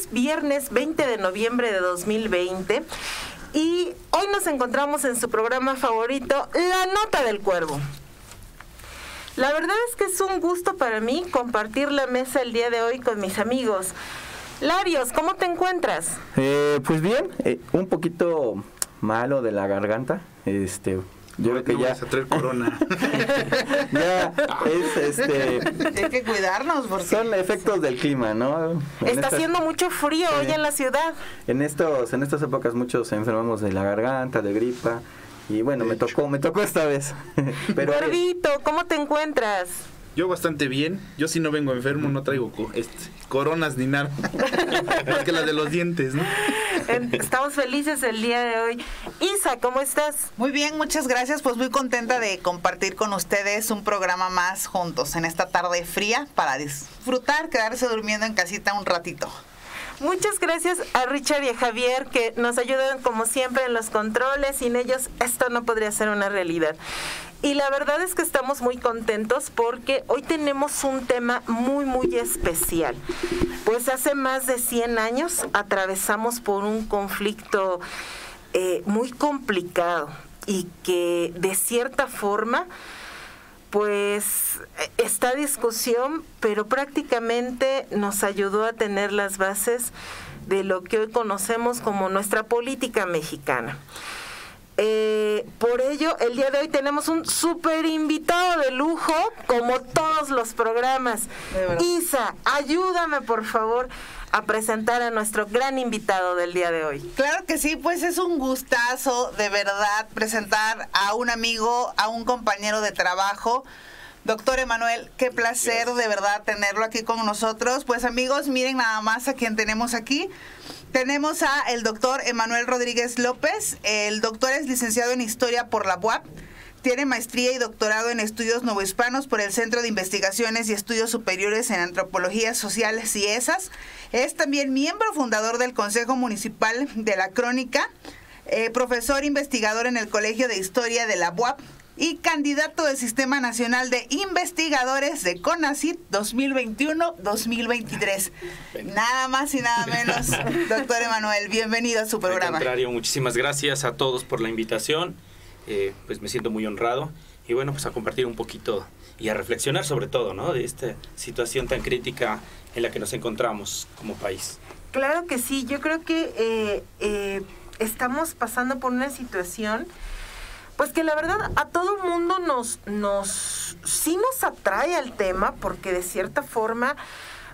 es viernes 20 de noviembre de 2020 y hoy nos encontramos en su programa favorito, La Nota del Cuervo. La verdad es que es un gusto para mí compartir la mesa el día de hoy con mis amigos. Larios, ¿cómo te encuentras? Pues bien, un poquito malo de la garganta. Yo creo que ya vas a traer corona. ya es Hay que cuidarnos porque son efectos del clima, ¿no? Está haciendo mucho frío hoy en la ciudad. En estas épocas muchos enfermamos de la garganta, de gripa. Y bueno, me tocó esta vez. Pero Cuervito, ¿cómo te encuentras? Yo bastante bien. Yo si no vengo enfermo, no traigo coronas ni nada. Más que las de los dientes, ¿no? Estamos felices el día de hoy. Isa, ¿cómo estás? muy bien, muchas gracias. Pues muy contenta de compartir con ustedes un programa más juntos en esta tarde fría para disfrutar, quedarse durmiendo en casita un ratito. Muchas gracias a Richard y a Javier que nos ayudan como siempre en los controles. Sin ellos esto no podría ser una realidad. Y la verdad es que estamos muy contentos porque hoy tenemos un tema muy, muy especial. Pues hace más de 100 años atravesamos por un conflicto muy complicado y que de cierta forma pues esta discusión, pero prácticamente nos ayudó a tener las bases de lo que hoy conocemos como nuestra política mexicana. Por ello, el día de hoy tenemos un súper invitado de lujo, como todos los programas. Isa, ayúdame por favor a presentar a nuestro gran invitado del día de hoy. Claro que sí, pues es un gustazo de verdad presentar a un amigo, a un compañero de trabajo. Doctor Emanuel, qué placer de verdad tenerlo aquí con nosotros. Pues amigos, miren nada más a quien tenemos aquí. Tenemos a el doctor Emanuel Rodríguez López. El doctor es licenciado en Historia por la UAP. Tiene maestría y doctorado en estudios novohispanos por el Centro de Investigaciones y Estudios Superiores en Antropología Social, CIESAS. Es también miembro fundador del Consejo Municipal de la Crónica, profesor investigador en el Colegio de Historia de la UAP y candidato del Sistema Nacional de Investigadores de CONACYT 2021-2023. Nada más y nada menos, doctor Emanuel, bienvenido a su programa. Al contrario, muchísimas gracias a todos por la invitación. Pues me siento muy honrado y bueno, pues a compartir un poquito y a reflexionar sobre todo, ¿no? De esta situación tan crítica en la que nos encontramos como país. Claro que sí, yo creo que estamos pasando por una situación pues que la verdad a todo mundo sí nos atrae al tema porque de cierta forma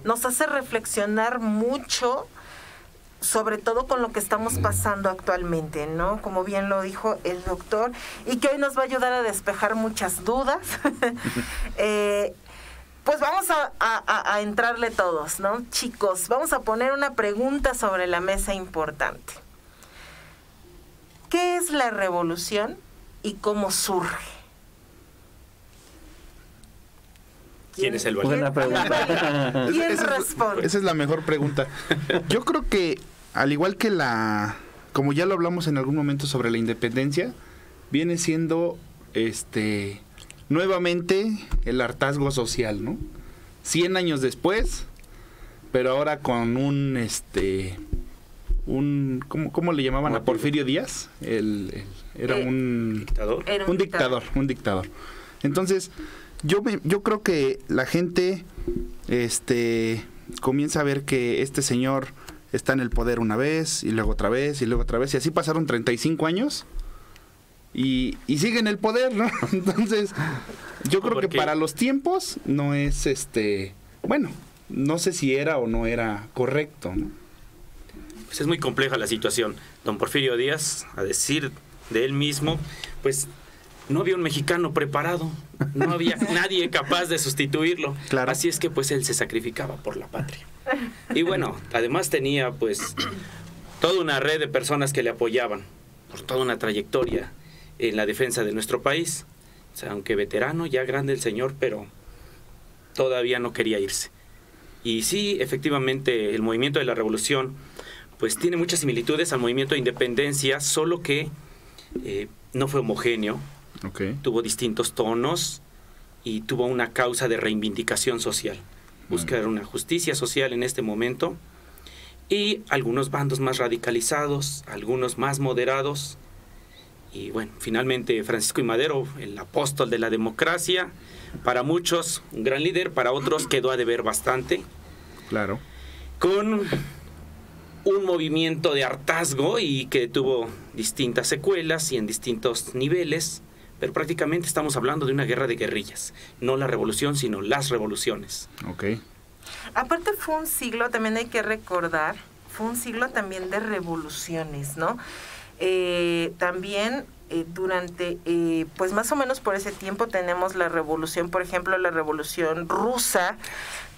nos hace reflexionar mucho, sobre todo con lo que estamos pasando actualmente, ¿no? Como bien lo dijo el doctor, y que hoy nos va a ayudar a despejar muchas dudas. Pues vamos a entrarle todos, ¿no? Chicos, vamos a poner una pregunta sobre la mesa importante. ¿Qué es la revolución y cómo surge? ¿Quién es el buena pregunta. ¿Quién responde? Esa es la mejor pregunta. Yo creo que, al igual que como ya lo hablamos en algún momento sobre la independencia, viene siendo nuevamente el hartazgo social, ¿no? 100 años después, pero ahora con ¿cómo le llamaban a Porfirio Díaz? Era un dictador. Un dictador. Entonces, yo creo que la gente comienza a ver que este señor está en el poder una vez, y luego otra vez, y luego otra vez, y así pasaron 35 años, y sigue en el poder, ¿no? Entonces, yo creo que para los tiempos no es, bueno, no sé si era o no era correcto, ¿no? Pues es muy compleja la situación. Don Porfirio Díaz, a decir de él mismo, pues no había un mexicano preparado, no había nadie capaz de sustituirlo. Claro. Así es que pues él se sacrificaba por la patria. Y bueno, además tenía pues toda una red de personas que le apoyaban por toda una trayectoria en la defensa de nuestro país. O sea, aunque veterano, ya grande el señor, pero todavía no quería irse. Y sí, efectivamente, el movimiento de la revolución pues tiene muchas similitudes al movimiento de independencia, solo que no fue homogéneo. Okay. Tuvo distintos tonos y tuvo una causa de reivindicación social. Buscar una justicia social en este momento y algunos bandos más radicalizados, algunos más moderados. Y bueno, finalmente Francisco I. Madero, el apóstol de la democracia, para muchos un gran líder, para otros quedó a deber bastante. Claro. Con un movimiento de hartazgo y que tuvo distintas secuelas y en distintos niveles, pero prácticamente estamos hablando de una guerra de guerrillas, no la revolución, sino las revoluciones. Ok. Aparte fue un siglo, también hay que recordar, fue un siglo también de revoluciones, ¿no? También durante, pues más o menos por ese tiempo tenemos la revolución, por ejemplo, la revolución rusa,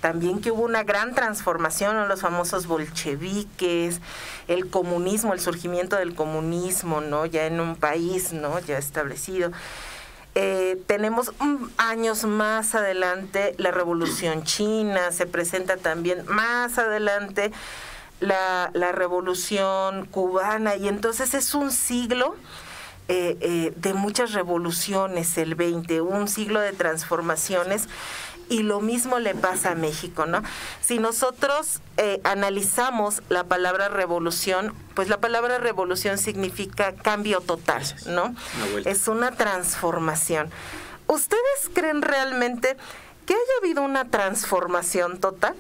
también que hubo una gran transformación, ¿no? Los famosos bolcheviques, el comunismo, el surgimiento del comunismo, ¿no? Ya en un país, ¿no? Ya establecido. Tenemos años más adelante la revolución china, se presenta también más adelante la revolución cubana, y entonces es un siglo de muchas revoluciones, el 20, un siglo de transformaciones, y lo mismo le pasa a México, ¿no? Si nosotros analizamos la palabra revolución, pues la palabra revolución significa cambio total, ¿no? Es una transformación. ¿Ustedes creen realmente que haya habido una transformación total?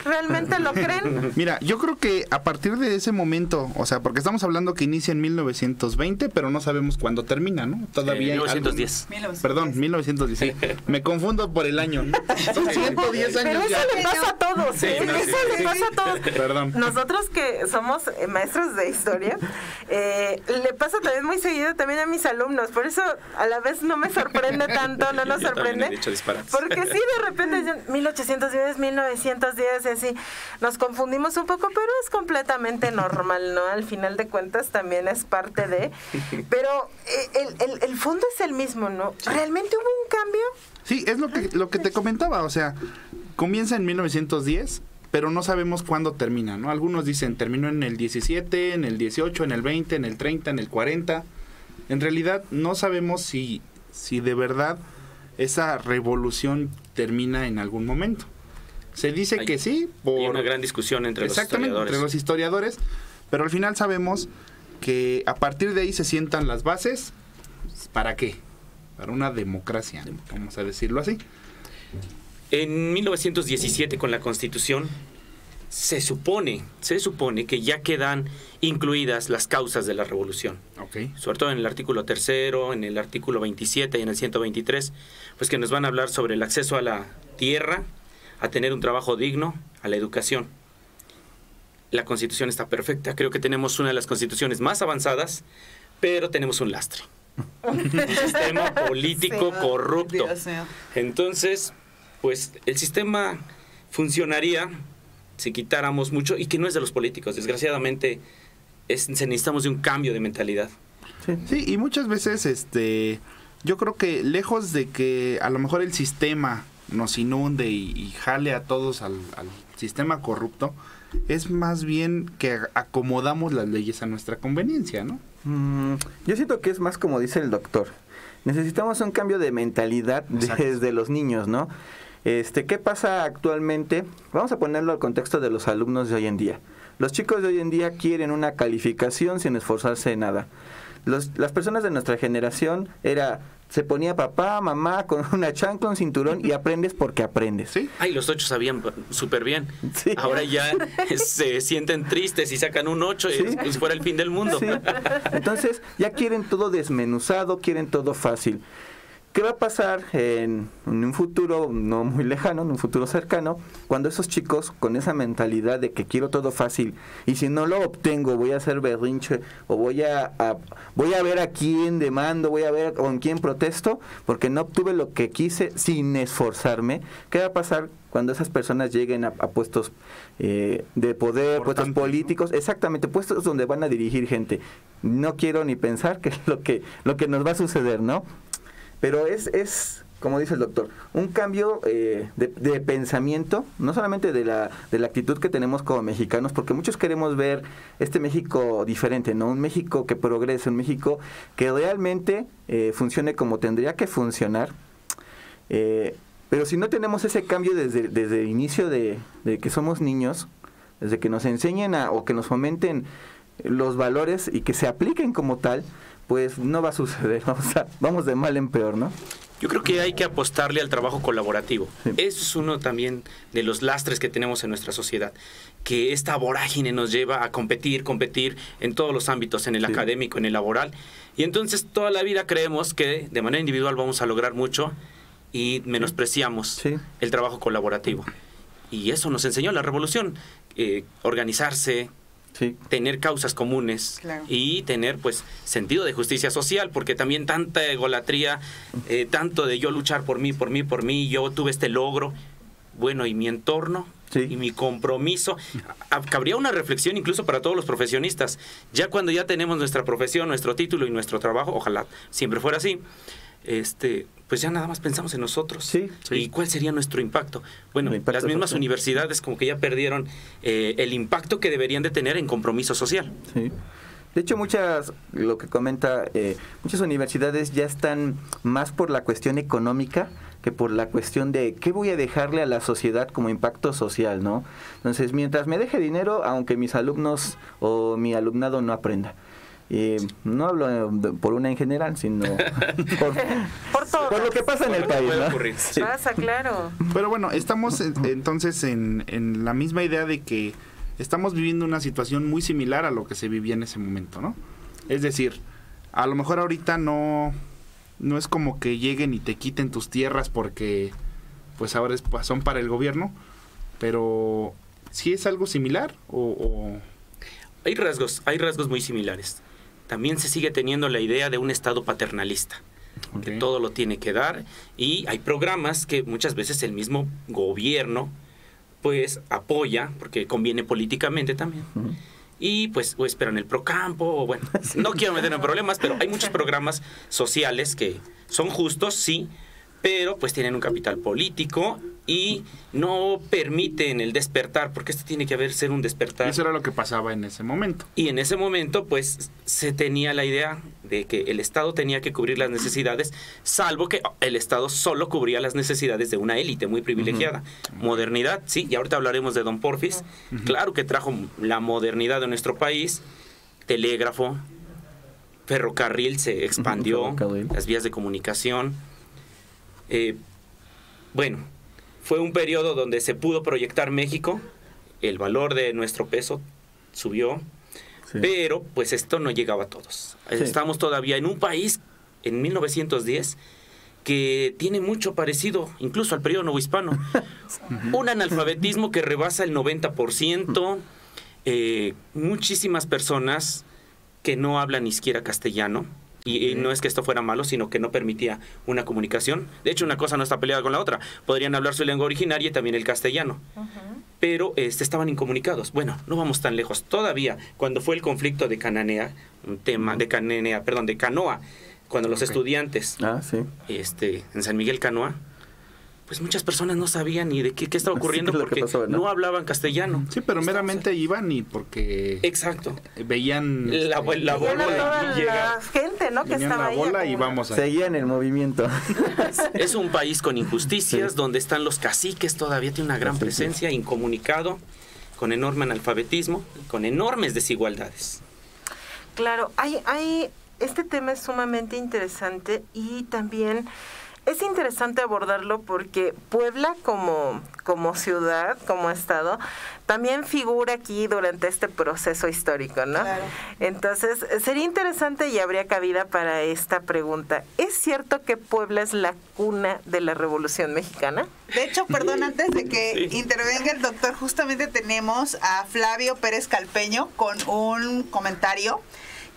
¿Realmente lo creen? Mira, yo creo que a partir de ese momento, o sea, porque estamos hablando que inicia en 1920, pero no sabemos cuándo termina, ¿no? Todavía 1910. Perdón, 1910. Sí. Me confundo por el año. Son 110 años. Pero ya. eso le pasa a todos, Sí, no, eso sí, le pasa a todos. Perdón. Nosotros que somos maestros de historia, le pasa también muy seguido también a mis alumnos, por eso a la vez no me sorprende tanto, no nos Yo también sorprende. he dicho disparates. Porque sí, de repente dicen 1810, 1910, y así, nos confundimos un poco, pero es completamente normal, ¿no? Al final de cuentas también es parte de... Pero el fondo es el mismo, ¿no? ¿Realmente hubo un cambio? Sí, es lo que te comentaba, o sea, comienza en 1910, pero no sabemos cuándo termina, ¿no? Algunos dicen terminó en el 17, en el 18, en el 20, en el 30, en el 40. En realidad no sabemos si de verdad esa revolución termina en algún momento. Se dice que sí, Hay una gran discusión entre los historiadores. Entre los historiadores, pero al final sabemos que a partir de ahí se sientan las bases. ¿Para qué? Para una democracia, vamos a decirlo así. En 1917, con la Constitución, se supone que ya quedan incluidas las causas de la revolución. Okay. Sobre todo en el artículo 3º, en el artículo 27 y en el 123, pues que nos van a hablar sobre el acceso a la tierra, a tener un trabajo digno, a la educación. La Constitución está perfecta, creo que tenemos una de las constituciones más avanzadas, pero tenemos un lastre. Un sistema político corrupto. Dios mío. Entonces, pues el sistema funcionaría si quitáramos mucho, y que no es de los políticos, desgraciadamente necesitamos de un cambio de mentalidad. Sí, y muchas veces yo creo que lejos de que a lo mejor el sistema nos inunde y jale a todos al sistema corrupto, es más bien que acomodamos las leyes a nuestra conveniencia, ¿no? Yo siento que es más como dice el doctor. Necesitamos un cambio de mentalidad desde los niños, ¿no? ¿Qué pasa actualmente? Vamos a ponerlo al contexto de los alumnos de hoy en día. Los chicos de hoy en día quieren una calificación sin esforzarse en nada. Las personas de nuestra generación se ponía papá, mamá con una chancla, un cinturón y aprendes porque aprendes. Sí. Ay, los 8 sabían súper bien. Sí. Ahora ya se sienten tristes y sacan un 8 Sí. como si fuera el fin del mundo. Sí. Entonces ya quieren todo desmenuzado, quieren todo fácil. ¿Qué va a pasar en un futuro no muy lejano, en un futuro cercano, cuando esos chicos con esa mentalidad de que quiero todo fácil y si no lo obtengo voy a hacer berrinche o voy a ver a quién demando, voy a ver con quién protesto porque no obtuve lo que quise sin esforzarme? ¿Qué va a pasar cuando esas personas lleguen a puestos de poder, puestos políticos? Exactamente, puestos donde van a dirigir gente. No quiero ni pensar que es lo que nos va a suceder, ¿no? Pero es como dice el doctor, un cambio de pensamiento, no solamente de la actitud que tenemos como mexicanos, porque muchos queremos ver este México diferente, ¿no? Un México que progrese, un México que realmente funcione como tendría que funcionar. Pero si no tenemos ese cambio desde el inicio de que somos niños, desde que nos enseñen o que nos fomenten los valores y que se apliquen como tal, pues no va a suceder, vamos de mal en peor, ¿no? Yo creo que hay que apostarle al trabajo colaborativo. Sí. Eso es uno también de los lastres que tenemos en nuestra sociedad, que esta vorágine nos lleva a competir en todos los ámbitos, en el académico, en el laboral, y entonces toda la vida creemos que de manera individual vamos a lograr mucho y menospreciamos el trabajo colaborativo. Y eso nos enseñó la revolución, organizarse, tener causas comunes y tener pues sentido de justicia social, porque también tanta egolatría, tanto de yo luchar por mí, yo tuve este logro, bueno, y mi entorno y mi compromiso. Cabría una reflexión incluso para todos los profesionistas, ya cuando ya tenemos nuestra profesión, nuestro título y nuestro trabajo, ojalá siempre fuera así, pues ya nada más pensamos en nosotros. ¿Y cuál sería nuestro impacto? Bueno, las mismas universidades como que ya perdieron el impacto que deberían de tener en compromiso social. Sí. De hecho, lo que comenta, muchas universidades ya están más por la cuestión económica que por la cuestión de qué voy a dejarle a la sociedad como impacto social, ¿no? Entonces, mientras me deje dinero, aunque mis alumnos o mi alumnado no aprenda. No hablo por una en general, sino por lo que pasa en el país, ¿no? Pasa, claro. Pero bueno, estamos entonces en la misma idea de que estamos viviendo una situación muy similar a lo que se vivía en ese momento, ¿no? Es decir, a lo mejor ahorita no es como que lleguen y te quiten tus tierras porque pues ahora son para el gobierno, pero ¿sí es algo similar o...? Hay rasgos muy similares. También se sigue teniendo la idea de un Estado paternalista, que todo lo tiene que dar, y hay programas que muchas veces el mismo gobierno pues apoya, porque conviene políticamente también, y pues o esperan el Procampo, o bueno, no quiero meterme en problemas, pero hay muchos programas sociales que son justos, sí, pero pues tienen un capital político y no permiten el despertar, porque esto tiene que ser un despertar. Eso era lo que pasaba en ese momento. Y en ese momento pues se tenía la idea de que el Estado tenía que cubrir las necesidades, salvo que el Estado solo cubría las necesidades de una élite muy privilegiada. Modernidad, sí, y ahorita hablaremos de Don Porfis. Claro que trajo la modernidad de nuestro país, telégrafo, ferrocarril se expandió, las vías de comunicación. Bueno, fue un periodo donde se pudo proyectar México, el valor de nuestro peso subió, pero pues esto no llegaba a todos. Estamos todavía en un país, en 1910, que tiene mucho parecido, incluso al periodo novohispano. Un analfabetismo que rebasa el 90%, muchísimas personas que no hablan ni siquiera castellano. Y no es que esto fuera malo, sino que no permitía una comunicación. De hecho, una cosa no está peleada con la otra. Podrían hablar su lengua originaria y también el castellano. Pero estaban incomunicados. Bueno, no vamos tan lejos. Todavía, cuando fue el conflicto de Cananea, de Canoa, cuando los estudiantes en San Miguel Canoa, pues muchas personas no sabían ni de qué estaba ocurriendo porque no hablaban castellano. Sí, pero meramente iban y porque... Exacto. Veían... La bola y la gente, ¿no? Que estaba ahí. Y vamos a... Seguían el movimiento. Es un país con injusticias, donde están los caciques, todavía tiene una gran presencia, incomunicado, con enorme analfabetismo, con enormes desigualdades. Claro, este tema es sumamente interesante y también... Es interesante abordarlo porque Puebla como ciudad, como estado, también figura aquí durante este proceso histórico, ¿no? Claro. Entonces, sería interesante y habría cabida para esta pregunta. ¿Es cierto que Puebla es la cuna de la Revolución Mexicana? De hecho, perdón, antes de que intervenga el doctor, justamente tenemos a Flavio Pérez Calpeño con un comentario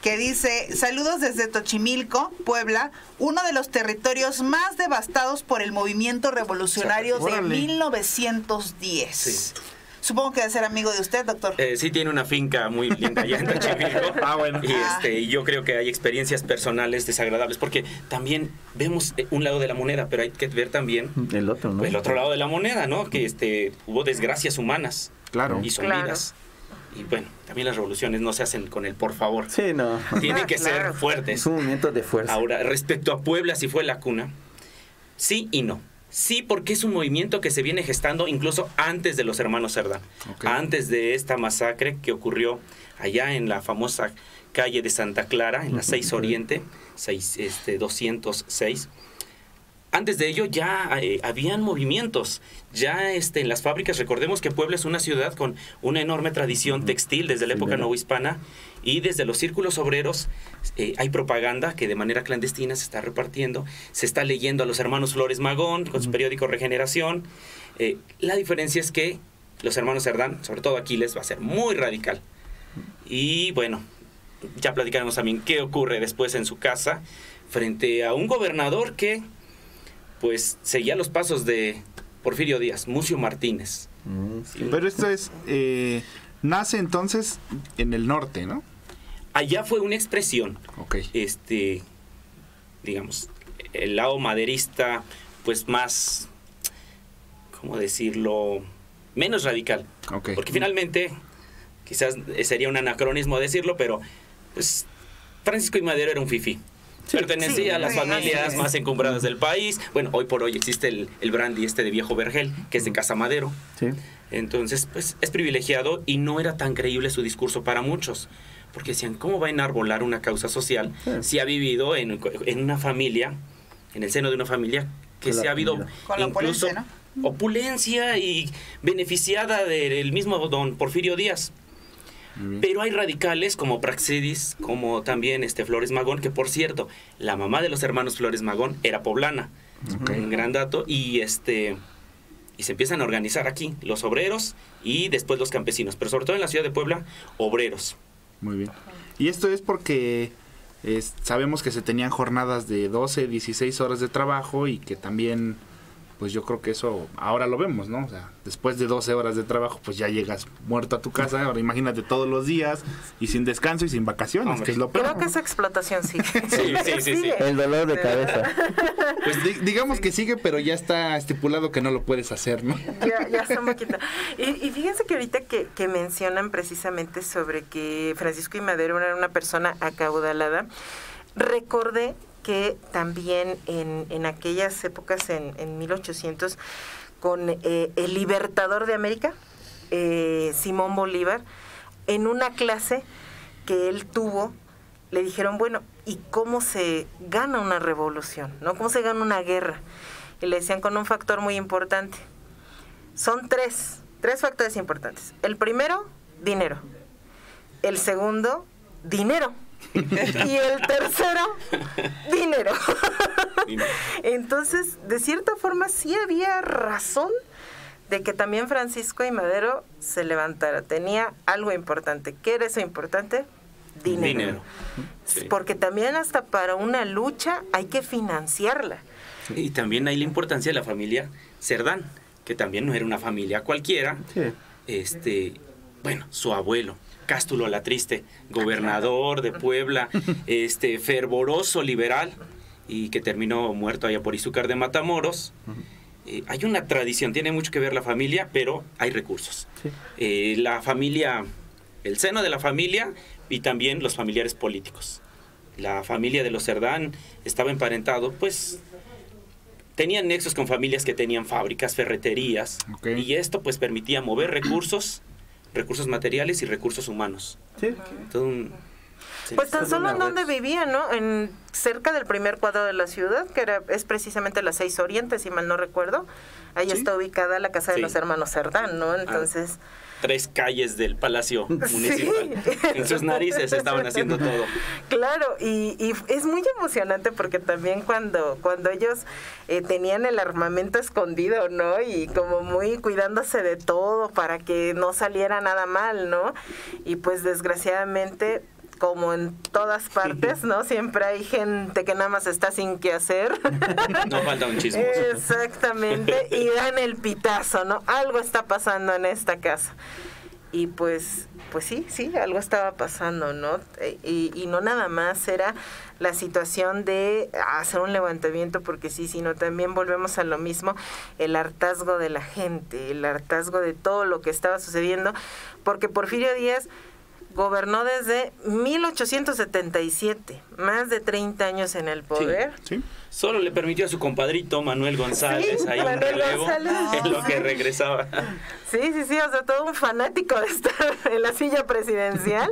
que dice: saludos desde Xochimilco, Puebla, uno de los territorios más devastados por el movimiento revolucionario de 1910. Sí. Supongo que debe ser amigo de usted, doctor. Sí, tiene una finca muy linda allá en Xochimilco. Bueno. Y yo creo que hay experiencias personales desagradables, porque también vemos un lado de la moneda, pero hay que ver también el otro, ¿no? El otro lado de la moneda, ¿no? Que hubo desgracias humanas. Claro. Y son vidas. Y bueno, también las revoluciones no se hacen con el por favor. Sí, no. Tienen que ser fuertes. Es un movimiento de fuerza. Ahora, respecto a Puebla, si fue la cuna, sí y no. Sí, porque es un movimiento que se viene gestando incluso antes de los hermanos Cerdán. Okay. Antes de esta masacre que ocurrió allá en la famosa calle de Santa Clara, en la 6 Oriente, 206. Antes de ello ya habían movimientos. Ya en las fábricas, recordemos que Puebla es una ciudad con una enorme tradición textil desde la época novohispana, y desde los círculos obreros hay propaganda que de manera clandestina se está repartiendo. Se está leyendo a los hermanos Flores Magón con su periódico Regeneración. La diferencia es que los hermanos Cerdán, sobre todo Aquiles, va a ser muy radical. Y bueno, ya platicaremos también qué ocurre después en su casa frente a un gobernador que pues seguía los pasos de Porfirio Díaz, Mucio Martínez. Sí. Pero esto es, nace entonces en el norte, ¿no? Allá fue una expresión. Okay. Digamos, el lado maderista, pues más, ¿cómo decirlo? Menos radical. Okay. Porque finalmente, quizás sería un anacronismo decirlo, pero pues Francisco I. Madero era un fifí. Pertenecía a las familias más encumbradas del país. Bueno, hoy por hoy existe el brandy de Viejo Vergel, que es de Casa Madero. Sí. Entonces, pues es privilegiado y no era tan creíble su discurso para muchos. Porque decían, ¿cómo va a enarbolar una causa social si ha vivido en una familia, en el seno de una familia que se ha habido con la incluso opulencia, ¿no? Opulencia y beneficiada del mismo don Porfirio Díaz? Pero hay radicales como Praxedis, como también Flores Magón, que por cierto, la mamá de los hermanos Flores Magón era poblana. Okay. Un gran dato. Y se empiezan a organizar aquí los obreros y después los campesinos, pero sobre todo en la ciudad de Puebla, obreros. Muy bien. Y esto es porque sabemos que se tenían jornadas de 12, 16 horas de trabajo, y que también, pues yo creo que eso ahora lo vemos, ¿no? O sea, después de 12 horas de trabajo, pues ya llegas muerto a tu casa. Ahora imagínate todos los días y sin descanso y sin vacaciones. Hombre, que es lo peor. Creo que esa explotación sigue. Sí. El dolor de cabeza. Pues digamos que sigue, pero ya está estipulado que no lo puedes hacer, ¿no? Ya está un poquito. Y fíjense que ahorita que mencionan precisamente sobre que Francisco I. Madero era una persona acaudalada, recordé que también en aquellas épocas, en 1800, con el libertador de América, Simón Bolívar, en una clase que él tuvo, le dijeron, bueno, ¿y cómo se gana una revolución? ¿No? ¿Cómo se gana una guerra? Y le decían con un factor muy importante. Son tres factores importantes. El primero, dinero. El segundo, dinero. Y el tercero, dinero. Entonces, de cierta forma, sí había razón de que también Francisco I. Madero se levantara. Tenía algo importante. ¿Qué era eso importante? Dinero. Sí. Porque también hasta para una lucha hay que financiarla. Y también hay la importancia de la familia Cerdán, que también no era una familia cualquiera. Sí. Bueno, su abuelo, Cástulo Alatriste, gobernador de Puebla, fervoroso liberal, y que terminó muerto allá por Izúcar de Matamoros. Hay una tradición, tiene mucho que ver la familia, pero hay recursos. Sí. La familia, el seno de la familia, y también los familiares políticos. La familia de los Cerdán estaba emparentado, pues tenían nexos con familias que tenían fábricas, ferreterías, y esto pues permitía mover recursos materiales y recursos humanos. Sí. Pues tan solo en donde vivían, ¿no? Cerca del primer cuadro de la ciudad, que es precisamente la 6 Oriente, si mal no recuerdo. Ahí está ubicada la casa de los hermanos Cerdán, ¿no? Entonces... 3 calles del Palacio Municipal. En sus narices estaban haciendo todo. Claro, y es muy emocionante porque también cuando ellos tenían el armamento escondido, ¿no? Y como muy cuidándose de todo para que no saliera nada mal, ¿no? Y pues desgraciadamente, como en todas partes, ¿no? Siempre hay gente que nada más está sin qué hacer. No falta un chismoso. Exactamente, y dan el pitazo, ¿no? Algo está pasando en esta casa. Y pues sí, algo estaba pasando, ¿no? Y no nada más era la situación de hacer un levantamiento porque sí, sino también volvemos a lo mismo, el hartazgo de la gente, el hartazgo de todo lo que estaba sucediendo, porque Porfirio Díaz gobernó desde 1877, más de 30 años en el poder. Sí. Solo le permitió a su compadrito Manuel González Sí, ahí un Manuel relevo González. en lo que regresaba. Sí, o sea, todo un fanático de estar en la silla presidencial.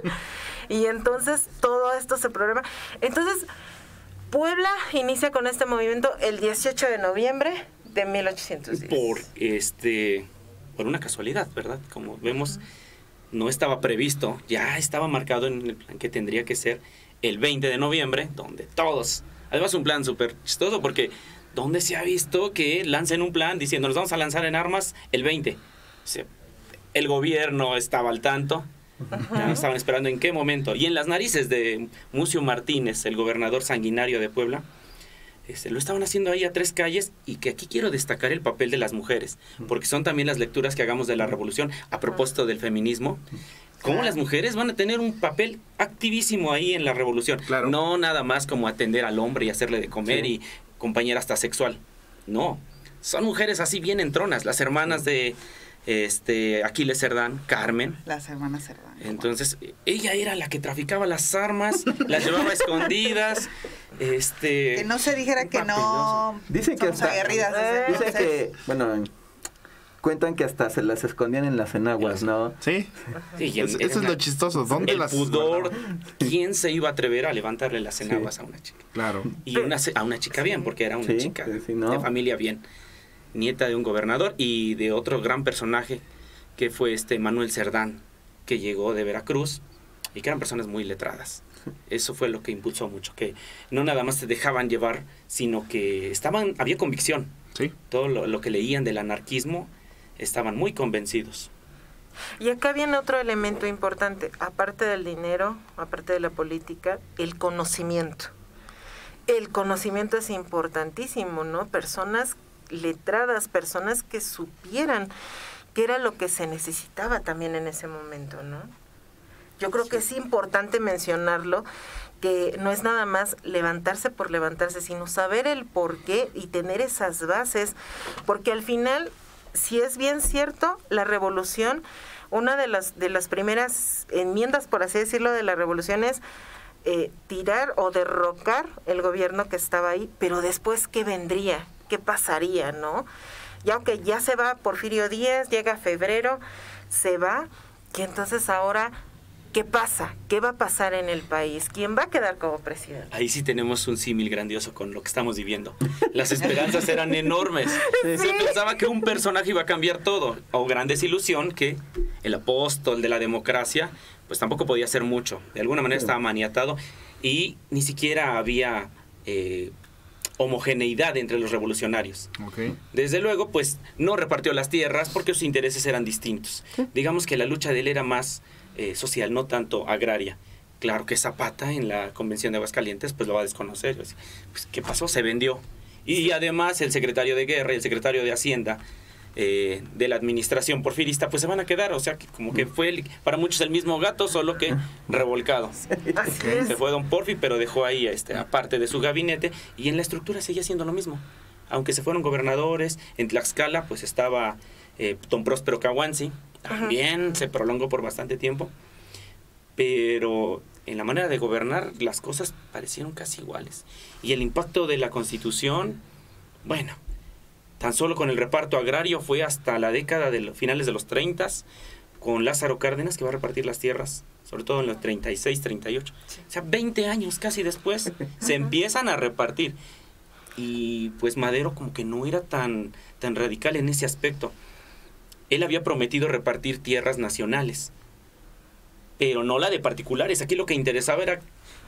Y entonces todo esto se programa. Entonces, Puebla inicia con este movimiento el 18 de noviembre de 1810. Por una casualidad, ¿verdad? Como vemos, no estaba previsto, ya estaba marcado en el plan que tendría que ser el 20 de noviembre, donde todos, además un plan súper chistoso, porque ¿dónde se ha visto que lancen un plan diciendo nos vamos a lanzar en armas el 20? O sea, el gobierno estaba al tanto, ya estaban esperando en qué momento. Y en las narices de Mucio Martínez, el gobernador sanguinario de Puebla, lo estaban haciendo ahí a 3 calles, y que aquí quiero destacar el papel de las mujeres, porque son también las lecturas que hagamos de la revolución a propósito del feminismo. Cómo las mujeres van a tener un papel activísimo ahí en la revolución. Claro. No nada más como atender al hombre y hacerle de comer y compañera hasta sexual. No, son mujeres así bien entronas, las hermanas de Aquiles Cerdán, Carmen. Las hermanas Cerdán. Entonces, ella era la que traficaba las armas, las llevaba escondidas. Que no se dijera que no. Dicen que somos hasta, aguerridas. dicen que, bueno, cuentan que hasta se las escondían en las enaguas, ¿no? Sí. Sí, Eso es lo chistoso. ¿Dónde el las pudor, guardaban? ¿quién se iba a atrever a levantarle las enaguas a una chica? Claro. Y a una chica bien, porque era una chica ¿no? de familia bien, nieta de un gobernador y de otro gran personaje que fue Manuel Cerdán, que llegó de Veracruz y que eran personas muy letradas. Eso fue lo que impulsó mucho, que no nada más se dejaban llevar, sino que había convicción. Sí. Todo lo que leían del anarquismo estaban muy convencidos. Y acá viene otro elemento importante, aparte del dinero, aparte de la política, el conocimiento. El conocimiento es importantísimo, ¿no? Personas letradas, personas que supieran qué era lo que se necesitaba también en ese momento, ¿no? Yo creo que es importante mencionarlo, que no es nada más levantarse por levantarse, sino saber el por qué y tener esas bases, porque al final, si es bien cierto, la revolución, una de las primeras enmiendas, por así decirlo, de la revolución es tirar o derrocar el gobierno que estaba ahí, pero después, ¿qué vendría? ¿Qué pasaría, no? Ya que ya se va Porfirio Díaz, llega febrero, se va, y entonces ahora, ¿qué pasa? ¿Qué va a pasar en el país? ¿Quién va a quedar como presidente? Ahí sí tenemos un símil grandioso con lo que estamos viviendo. Las esperanzas eran enormes. Se pensaba que un personaje iba a cambiar todo. O gran desilusión que el apóstol de la democracia, pues tampoco podía hacer mucho. De alguna manera estaba maniatado y ni siquiera había homogeneidad entre los revolucionarios. Okay. Desde luego, pues no repartió las tierras porque sus intereses eran distintos. Digamos que la lucha de él era más social, no tanto agraria. Claro que Zapata en la Convención de Aguascalientes pues lo va a desconocer. Pues, ¿qué pasó? Se vendió. Y además el secretario de Guerra y el secretario de Hacienda de la administración porfirista pues se van a quedar. O sea, que como que fue para muchos el mismo gato, solo que revolcado. Así es. Se fue don Porfi, pero dejó ahí aparte de su gabinete, y en la estructura seguía siendo lo mismo. Aunque se fueron gobernadores, en Tlaxcala pues estaba don Próspero Cahuanzi, también se prolongó por bastante tiempo, pero en la manera de gobernar las cosas parecieron casi iguales. Y el impacto de la Constitución, bueno, tan solo con el reparto agrario fue hasta la década de los finales de los 30, con Lázaro Cárdenas, que va a repartir las tierras, sobre todo en los 36, 38. O sea, 20 años casi después se empiezan a repartir. Y pues Madero como que no era tan radical en ese aspecto. Él había prometido repartir tierras nacionales, pero no la de particulares. Aquí lo que interesaba era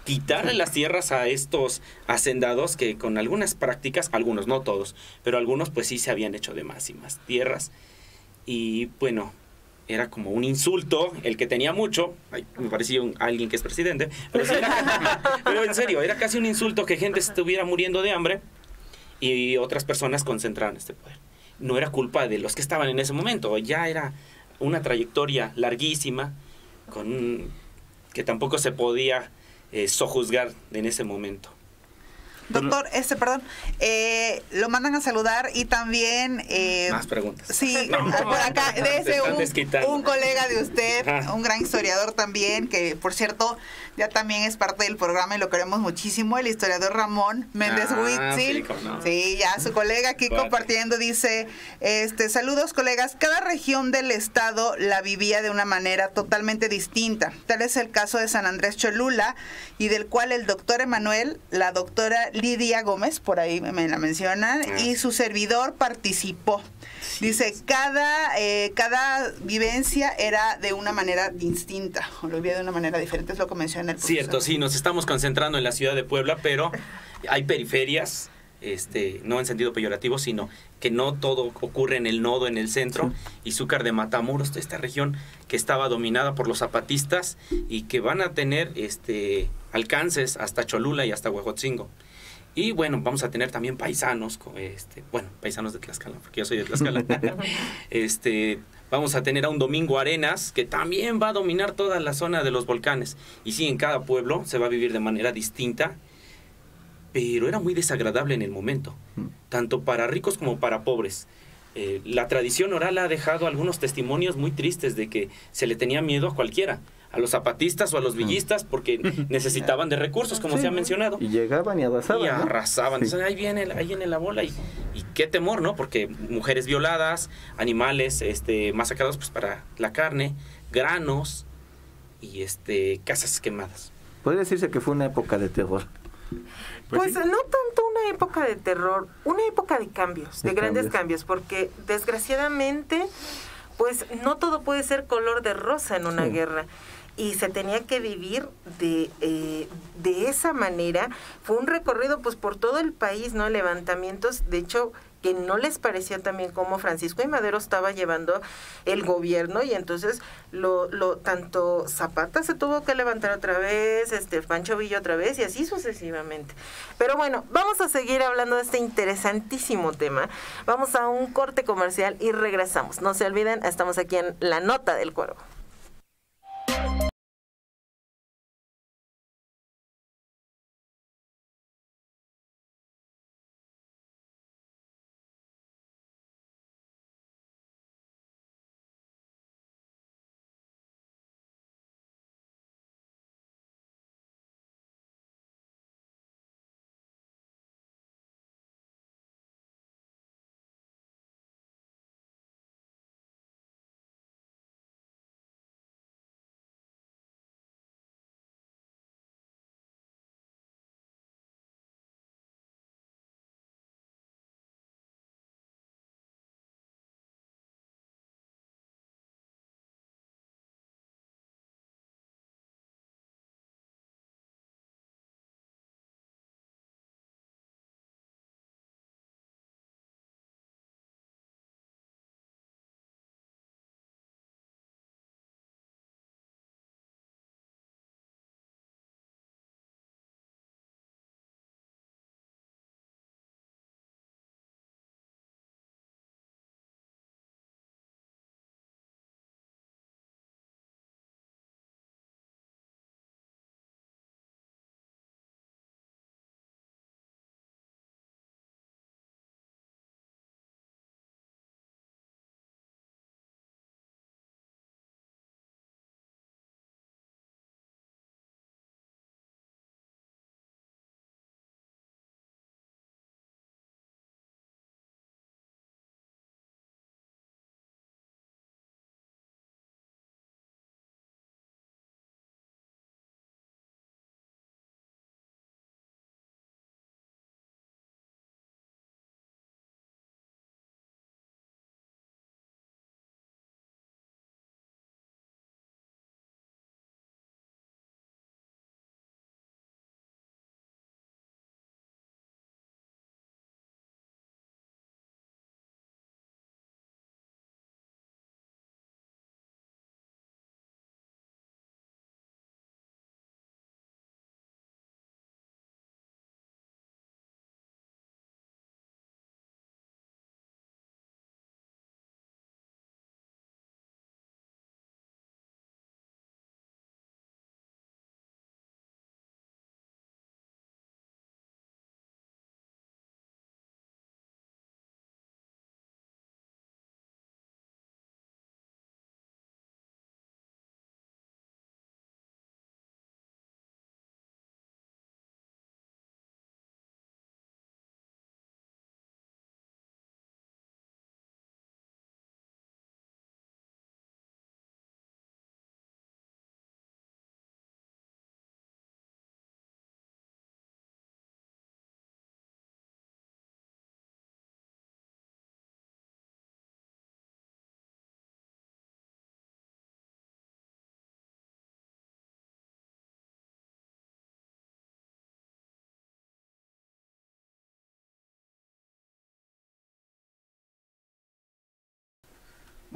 quitarle las tierras a estos hacendados que con algunas prácticas, algunos, no todos, pero algunos pues sí se habían hecho de más y más tierras. Y bueno, era como un insulto el que tenía mucho. Ay, me parecía alguien que es presidente, pero, sí pero en serio, era casi un insulto que gente estuviera muriendo de hambre y otras personas concentraran este poder. No era culpa de los que estaban en ese momento, ya era una trayectoria larguísima que tampoco se podía sojuzgar en ese momento. Doctor, perdón, lo mandan a saludar y también... Más preguntas. Sí, No, por acá, se están desquitando. un colega de usted, Ajá. un gran historiador también, que por cierto, ya también es parte del programa y lo queremos muchísimo, el historiador Ramón Méndez Huitzil. Sí, cómo no. Sí, ya su colega aquí Bueno. compartiendo, dice, saludos colegas, cada región del estado la vivía de una manera totalmente distinta. Tal es el caso de San Andrés Cholula, y del cual el doctor Emanuel, la doctora Lidia Gómez, por ahí me la mencionan, y su servidor participó. Dice, cada vivencia era de una manera distinta, o lo vivía de una manera diferente, es lo que menciona el profesor. Cierto, sí, nos estamos concentrando en la ciudad de Puebla, pero hay periferias, no en sentido peyorativo, sino que no todo ocurre en el nodo, en el centro. Izúcar de Matamoros, esta región que estaba dominada por los zapatistas y que van a tener alcances hasta Cholula y hasta Huejotzingo. Y bueno, vamos a tener también paisanos, paisanos de Tlaxcala, porque yo soy de Tlaxcala. Vamos a tener a un Domingo Arenas, que también va a dominar toda la zona de los volcanes. Y sí, en cada pueblo se va a vivir de manera distinta, pero era muy desagradable en el momento, tanto para ricos como para pobres. La tradición oral ha dejado algunos testimonios muy tristes de que se le tenía miedo a cualquiera, a los zapatistas o a los villistas, porque necesitaban de recursos, como se ha mencionado. Y llegaban y arrasaban. Y ¿no? arrasaban. Sí. Entonces, ahí viene la bola. Y qué temor, ¿no? Porque mujeres violadas, animales masacrados pues, para la carne, granos y casas quemadas. Podría decirse que fue una época de terror. Pues sí. no tanto una época de terror, una época de cambios, de grandes cambios, porque desgraciadamente, pues no todo puede ser color de rosa en una guerra. Y se tenía que vivir de esa manera. Fue un recorrido pues por todo el país, ¿no? Levantamientos, de hecho, que no les parecía también como Francisco y Madero estaba llevando el gobierno, y entonces tanto Zapata se tuvo que levantar otra vez, Pancho Villa otra vez, y así sucesivamente. Pero bueno, vamos a seguir hablando de este interesantísimo tema. Vamos a un corte comercial y regresamos. No se olviden, estamos aquí en La Nota del Cuervo.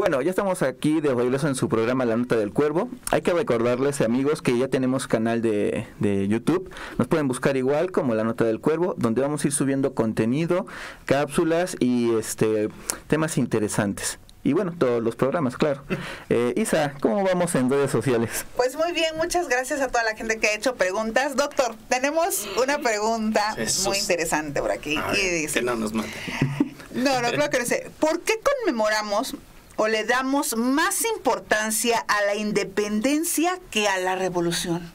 Bueno, ya estamos aquí de regreso en su programa La Nota del Cuervo. Hay que recordarles, amigos, que ya tenemos canal de YouTube. Nos pueden buscar igual como La Nota del Cuervo, donde vamos a ir subiendo contenido, cápsulas y temas interesantes. Y bueno, todos los programas, claro. Isa, ¿cómo vamos en redes sociales? Pues muy bien, muchas gracias a toda la gente que ha hecho preguntas. Doctor, tenemos una pregunta muy interesante por aquí. Y dice, que no nos mate. No, creo que no sé. ¿Por qué conmemoramos o le damos más importancia a la independencia que a la revolución?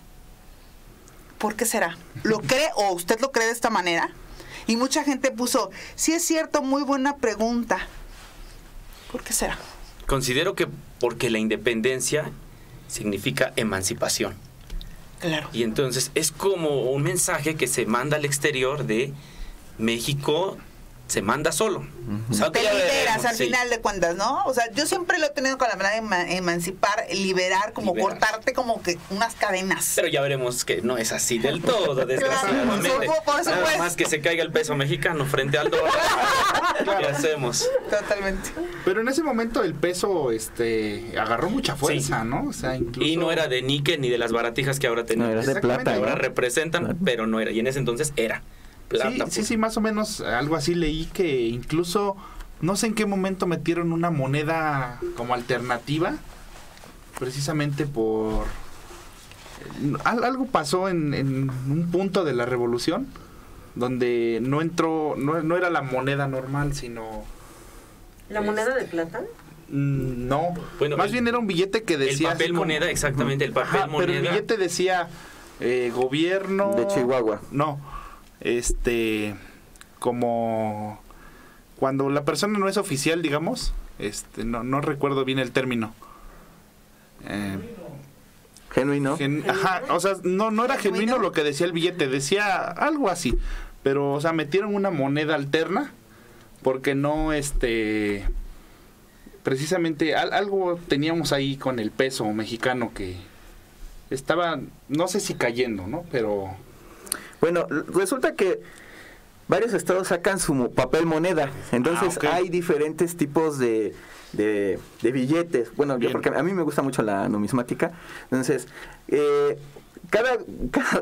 ¿Por qué será? ¿Lo cree o usted lo cree de esta manera? Y mucha gente puso, sí es cierto, muy buena pregunta. ¿Por qué será? Considero que porque la independencia significa emancipación. Claro. Y entonces es como un mensaje que se manda al exterior de México se manda solo. O sea, te liberas al final de cuentas, ¿no? O sea, yo siempre lo he tenido con la manera de emancipar, liberar, como cortarte como que unas cadenas. Pero ya veremos que no es así del todo, desgraciadamente. Por supuesto. Nada más que se caiga el peso mexicano frente al dólar. ¿Qué hacemos? Totalmente. Pero en ese momento el peso agarró mucha fuerza, sí. ¿no? O sea, incluso... Y no era de níquel ni de las baratijas que ahora tenemos. No, era de plata. Ahora representan, pero no era. Y en ese entonces era plata. Sí, más o menos algo así leí, que incluso no sé en qué momento metieron una moneda como alternativa, precisamente por... Algo pasó en un punto de la revolución donde no entró, no era la moneda normal, sino... ¿La moneda de plata? No, bueno, más bien era un billete que decía... El papel moneda, exactamente, el papel moneda. Pero el billete decía gobierno... De Chihuahua. No, como cuando la persona no es oficial, digamos, no recuerdo bien el término. Genuino. O sea, no era genuino lo que decía el billete, decía algo así, pero, o sea, metieron una moneda alterna porque no, precisamente algo teníamos ahí con el peso mexicano que estaba, no sé si cayendo, ¿no? Pero... Bueno, resulta que varios estados sacan su papel moneda, entonces hay diferentes tipos de billetes. Bueno, porque a mí me gusta mucho la numismática, entonces cada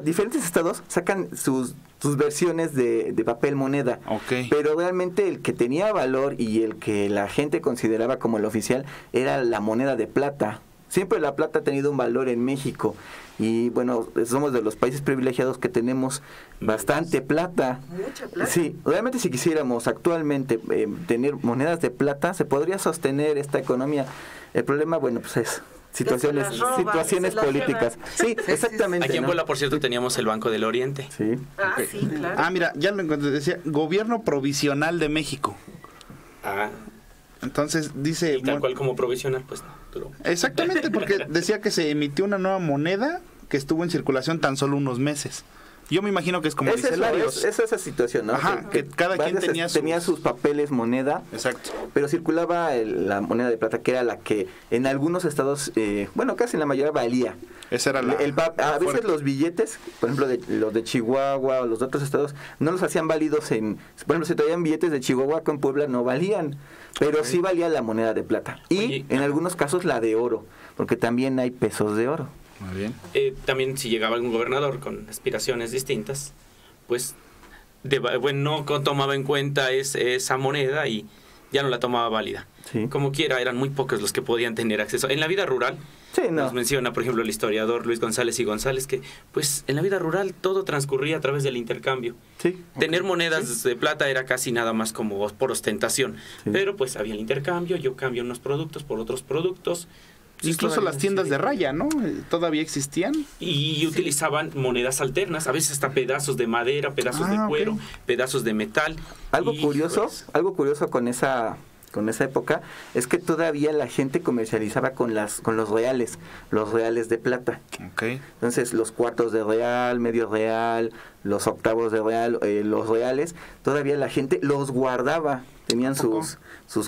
diferentes estados sacan sus versiones de papel moneda, pero realmente el que tenía valor y el que la gente consideraba como el oficial era la moneda de plata. Siempre la plata ha tenido un valor en México y bueno, somos de los países privilegiados que tenemos bastante plata. Mucha plata. Sí, realmente si quisiéramos actualmente tener monedas de plata, se podría sostener esta economía. El problema, bueno, pues es situaciones políticas. Sí, exactamente. Aquí en Puebla, por cierto, teníamos el Banco del Oriente. Sí. Sí, claro. mira, ya lo encontré, decía Gobierno Provisional de México. Entonces dice... Y tal cual como provisional, pues no. Exactamente, porque decía que se emitió una nueva moneda que estuvo en circulación tan solo unos meses. Yo me imagino que es como dice Larios. Es esa situación, ¿no? Ajá, que cada quien tenía sus papeles moneda. Exacto. Pero circulaba la moneda de plata, que era la que en algunos estados, bueno, casi en la mayoría valía. Esa era a veces los billetes, por ejemplo, los de Chihuahua o los de otros estados, no los hacían válidos por ejemplo, si traían billetes de Chihuahua con Puebla, no valían. Pero sí valía la moneda de plata. Y en algunos casos la de oro, porque también hay pesos de oro. Muy bien. También si llegaba algún gobernador con aspiraciones distintas, pues no tomaba en cuenta esa moneda y ya no la tomaba válida. Sí. Como quiera, eran muy pocos los que podían tener acceso. En la vida rural, nos menciona, por ejemplo, el historiador Luis González y González, que pues en la vida rural todo transcurría a través del intercambio. Sí. Tener monedas de plata era casi nada más como por ostentación. Sí. Pero pues había el intercambio, yo cambio unos productos por otros productos. Incluso las tiendas de raya, ¿no? Todavía existían. Y utilizaban monedas alternas, a veces hasta pedazos de madera, pedazos de cuero, pedazos de metal. Algo curioso con esa época es que todavía la gente comercializaba con los reales de plata. Entonces los cuartos de real, medio real, los octavos de real, los reales, todavía la gente los guardaba. Tenían sus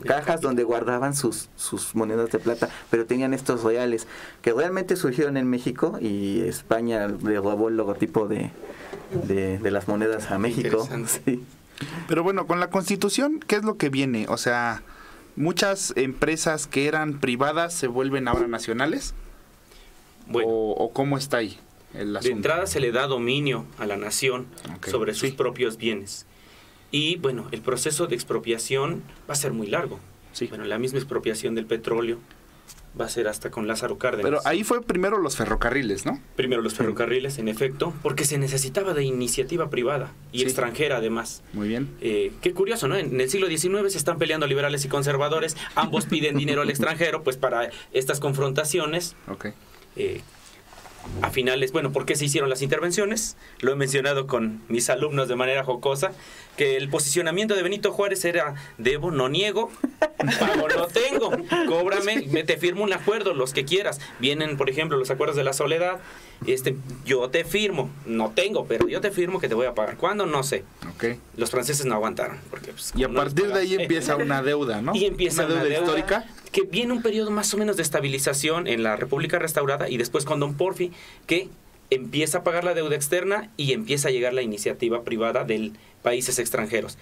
cajas donde guardaban sus monedas de plata, pero tenían estos reales que realmente surgieron en México y España le robó el logotipo de las monedas a México. Sí. Pero bueno, con la Constitución, ¿qué es lo que viene? O sea, ¿Muchas empresas que eran privadas se vuelven ahora nacionales? Bueno, ¿O cómo está ahí el asunto? de entrada se le da dominio a la nación sobre sus propios bienes. Y bueno, el proceso de expropiación va a ser muy largo. Sí. Bueno, la misma expropiación del petróleo va a ser hasta con Lázaro Cárdenas. Pero ahí fue primero los ferrocarriles, ¿no? Primero los ferrocarriles, en efecto, porque se necesitaba de iniciativa privada y extranjera además. Muy bien. Qué curioso, ¿no? En el siglo XIX se están peleando liberales y conservadores, ambos piden dinero al extranjero, pues para estas confrontaciones. Ok. A finales, bueno, ¿por qué se hicieron las intervenciones? Lo he mencionado con mis alumnos de manera jocosa, que el posicionamiento de Benito Juárez era: debo, no niego, pago, no tengo, cóbrame, te firmo un acuerdo, los que quieras. Vienen, por ejemplo, los acuerdos de la soledad, yo te firmo, no tengo, pero yo te firmo que te voy a pagar. ¿Cuándo? No sé. Okay. Los franceses no aguantaron. Porque, pues, y a partir de ahí empieza una deuda, ¿no? Y empieza una deuda histórica. Que viene un periodo más o menos de estabilización en la República Restaurada y después con Don Porfi, que empieza a pagar la deuda externa y empieza a llegar la iniciativa privada de países extranjeros.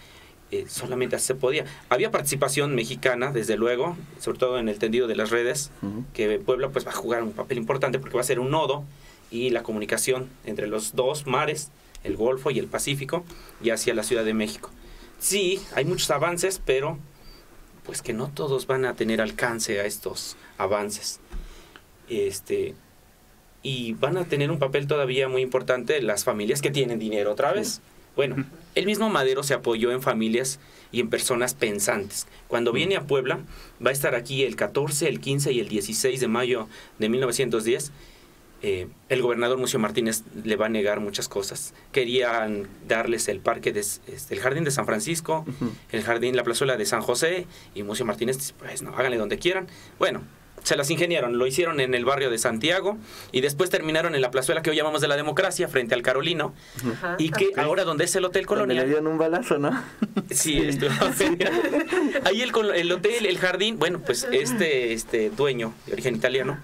Solamente así se podía. Había participación mexicana, desde luego, sobre todo en el tendido de las redes, que Puebla pues va a jugar un papel importante porque va a ser un nodo y la comunicación entre los dos mares, el Golfo y el Pacífico, y hacia la Ciudad de México. Sí, hay muchos avances, pero pues que no todos van a tener alcance a estos avances. Y van a tener un papel todavía muy importante las familias que tienen dinero otra vez. Bueno, el mismo Madero se apoyó en familias y en personas pensantes. Cuando viene a Puebla, va a estar aquí el 14, el 15 y el 16 de mayo de 1910. El gobernador Mucio Martínez le va a negar muchas cosas. Querían darles el parque, el jardín de San Francisco, el jardín, la plazuela de San José, y Mucio Martínez dice, pues no, háganle donde quieran. Bueno, se las ingeniaron, lo hicieron en el barrio de Santiago y después terminaron en la plazuela que hoy llamamos de la Democracia, frente al Carolino, y que ahora donde es el Hotel Colonial. Le dieron un balazo, ¿no? Sí, ahí el hotel, el jardín, bueno, pues este dueño de origen italiano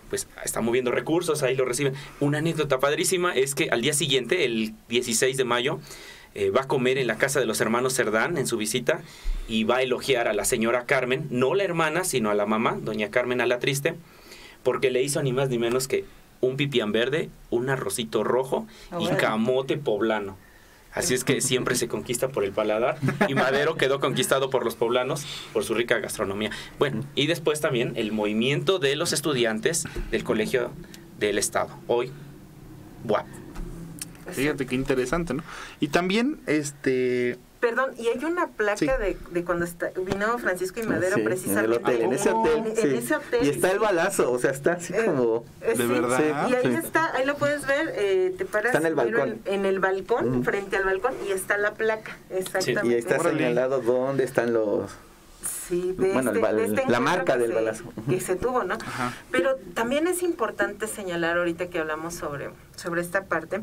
pues está moviendo recursos, ahí lo reciben. Una anécdota padrísima es que al día siguiente, el 16 de mayo, va a comer en la casa de los hermanos Cerdán en su visita y va a elogiar a la señora Carmen, no la hermana, sino a la mamá, doña Carmen Alatriste, porque le hizo ni más ni menos que un pipián verde, un arrocito rojo y camote poblano. Así es que siempre se conquista por el paladar y Madero quedó conquistado por los poblanos por su rica gastronomía. Bueno, y después también el movimiento de los estudiantes del Colegio del Estado, hoy BUAP. Fíjate qué interesante, ¿no? Y también, Perdón, y hay una placa de cuando vino Francisco y Madero, precisamente. En ese hotel. En ese hotel. Y está el balazo, o sea, está así como... ¿De verdad? Y ahí está, ahí lo puedes ver, te paras está en el balcón. En el balcón, frente al balcón, y está la placa, exactamente. Y ahí está señalado dónde están los... Sí, bueno, la marca del balazo. Que se tuvo, ¿no? Ajá. Pero también es importante señalar, ahorita que hablamos sobre esta parte,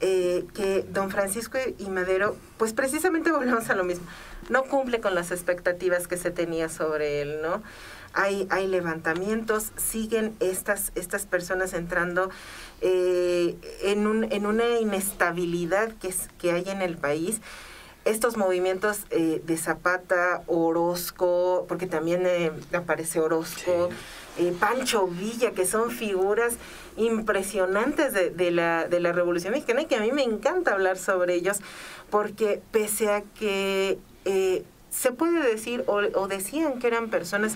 que don Francisco y Madero, pues precisamente volvemos a lo mismo, no cumple con las expectativas que se tenía sobre él, ¿no? Hay levantamientos, siguen estas personas entrando en una inestabilidad que hay en el país. Estos movimientos de Zapata, Orozco, porque también aparece Orozco, Pancho Villa, que son figuras impresionantes de la Revolución Mexicana y que a mí me encanta hablar sobre ellos, porque pese a que se puede decir o decían que eran personas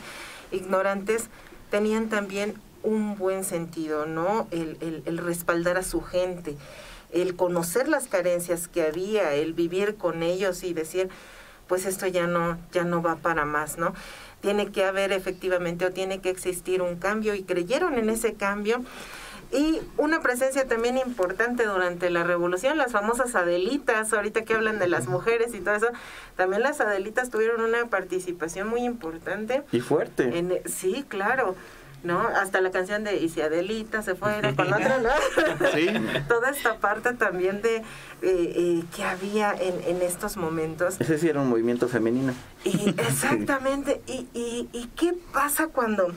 ignorantes, tenían también un buen sentido, ¿no? El respaldar a su gente, el conocer las carencias que había, el vivir con ellos y decir, pues esto ya no va para más, ¿no? Tiene que haber efectivamente o tiene que existir un cambio, y creyeron en ese cambio. Y una presencia también importante durante la Revolución, las famosas Adelitas, ahorita que hablan de las mujeres y todo eso, también las Adelitas tuvieron una participación muy importante. Y fuerte. Sí, claro. ¿No? Hasta la canción de "Y si Adelita se fuera con otra", ¿no? Sí. Toda esta parte también de que había en estos momentos. Ese sí era un movimiento femenino. Exactamente. ¿Y qué pasa cuando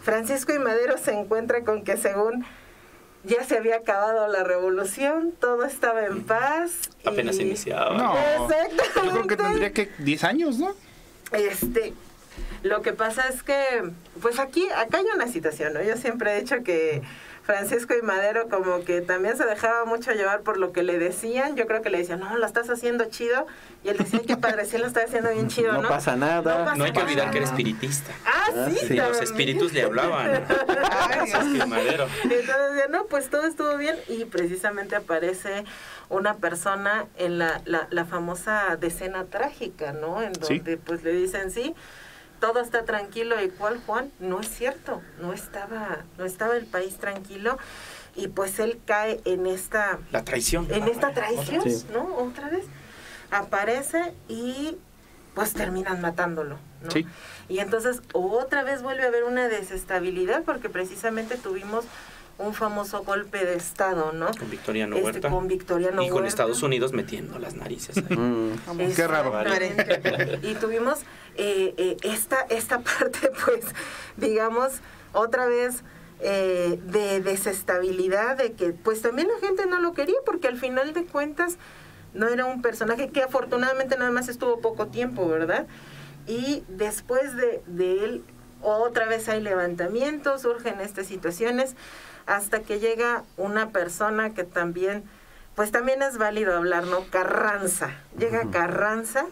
Francisco y Madero se encuentran con que según ya se había acabado la revolución, todo estaba en paz? Apenas iniciaba. No, exactamente. yo creo que tendría que 10 años, ¿no? Lo que pasa es que, pues acá hay una situación, ¿no? Yo siempre he dicho que Francisco I. Madero como que también se dejaba mucho llevar por lo que le decían. Yo creo que le decían, no, lo estás haciendo chido. Y él decía, qué padre, sí lo está haciendo bien chido, ¿no? No pasa nada. No hay que olvidar que era espiritista. Sí, Los espíritus le hablaban. Francisco I. Madero. Entonces decía, no, pues todo estuvo bien. Y precisamente aparece una persona en la famosa decena trágica, ¿no? En donde pues le dicen, sí, todo está tranquilo. ¿Y cuál, Juan? No es cierto, no estaba el país tranquilo, y pues él cae en esta... La traición. En esta traición, sí. ¿no? Otra vez aparece y pues terminan matándolo, ¿no? Sí. Y entonces otra vez vuelve a haber una desestabilidad, porque precisamente tuvimos un famoso golpe de Estado, ¿no? Con Victoriano Huerta. Con Victoriano y con Huerta. Estados Unidos metiendo las narices ahí. Qué raro. Exactamente. Y tuvimos esta parte, pues, digamos, otra vez de desestabilidad, de que pues también la gente no lo quería, porque al final de cuentas no era un personaje que afortunadamente nada más estuvo poco tiempo, ¿verdad? Y después de él, otra vez hay levantamientos, surgen estas situaciones, hasta que llega una persona que también, pues también es válido hablar, ¿no? Carranza. Llega Carranza,